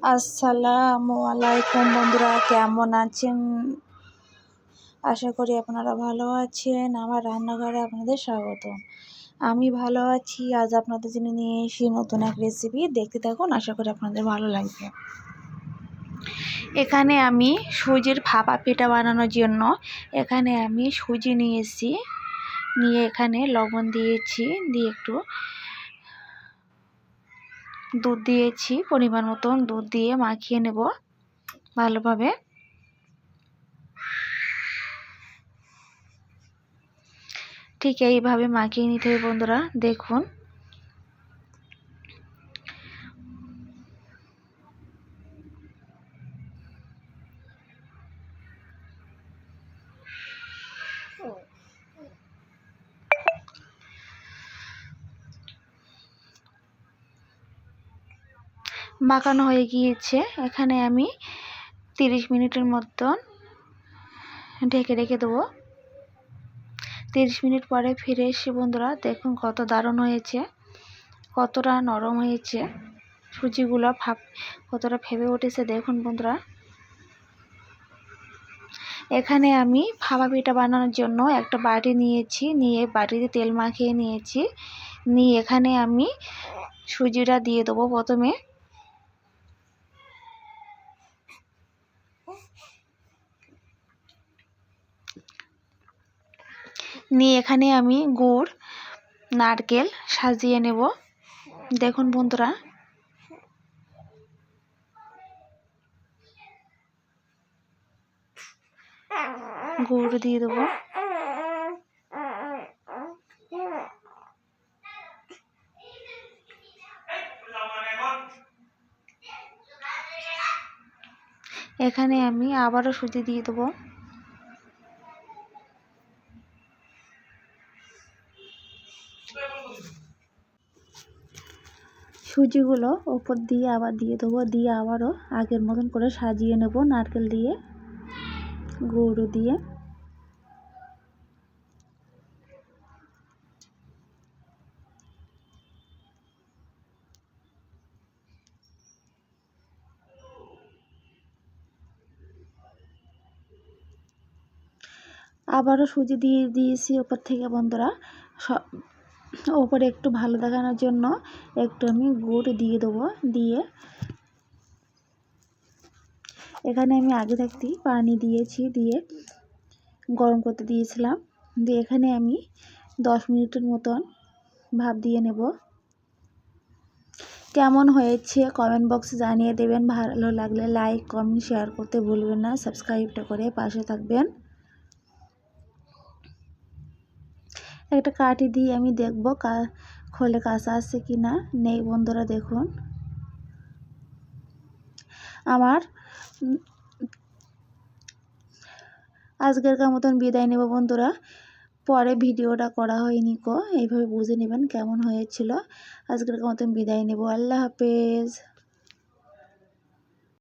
আসসালামু আলাইকুম বন্ধুরা, কেমন আছেন? আশা করি আপনারা ভালো আছেন। আমার রান্নাঘরে আপনাদের স্বাগত। আমি ভালো আছি। আজ আপনাদের জন্য নিয়ে এসেছি নতুন এক রেসিপি। দেখতে থাকুন, আশা করি আপনাদের ভালো লাগবে। এখানে আমি সুজির ভাপা পিঠা বানানোর জন্য এখানে আমি সুজি নিয়েছি, নিয়ে এখানে লবণ দিয়েছি, দিয়ে একটু দুধ দিয়েছি, পরিমাণ মতন দুধ দিয়ে মাখিয়ে নেব ভালোভাবে। ঠিক এইভাবে মাখিয়ে নিতে হবে বন্ধুরা। দেখুন, মাখানো হয়ে গিয়েছে। এখানে আমি 30 মিনিটের মতন ঢেকে রেখে দেবো। 30 মিনিট পরে ফিরে এসে বন্ধুরা দেখুন কত দারুণ হয়েছে, কতটা নরম হয়েছে, সুজিগুলো কতটা ফেপে উঠেছে দেখুন বন্ধুরা। এখানে আমি ভাপা পিঠা বানানোর জন্য একটা বাটি নিয়েছি, নিয়ে বাটিতে তেল মাখিয়ে নিয়েছি, নিয়ে এখানে আমি সুজিটা দিয়ে দেবো প্রথমে। নিয়ে এখানে আমি গুড়, নারকেল সাজিয়ে নেব। দেখুন বন্ধুরা, গুড় দিয়ে দেবো। এখানে আমি আবারও সুজি দিয়ে দেবো। সুজিগুলো ওপর দিয়ে আবার দিয়ে দেবো, দিয়ে আবারও আগের মতন করে সাজিয়ে নেব নারকেল দিয়ে, গুঁড়ো দিয়ে। আবারও সুজি দিয়ে দিয়েছি ওপর থেকে বন্ধুরা। ওপরে একটু ভালো দেখানোর জন্য একটু আমি গুড় দিয়ে দেবো। দিয়ে এখানে আমি আগে থাকতেই পানি দিয়েছি, দিয়ে গরম করতে দিয়েছিলাম। দিয়ে এখানে আমি 10 মিনিটের মতন ভাপ দিয়ে নেব। কেমন হয়েছে কমেন্ট বক্সে জানিয়ে দেবেন। ভালো লাগলে লাইক, কমেন্ট, শেয়ার করতে ভুলবেন না। সাবস্ক্রাইবটা করে পাশে থাকবেন। একটা কাঠি দিয়ে আমি দেখব খোলে কাঁচা আছে কি না। নেই বন্ধুরা, দেখুন। আমার আজকের মতন বিদায় নেব বন্ধুরা। পরে ভিডিওটা করা হয়নি এইভাবে বুঝে নেবেন কেমন হয়েছিল। আজকের মতন বিদায় নেব। আল্লাহ হাফেজ।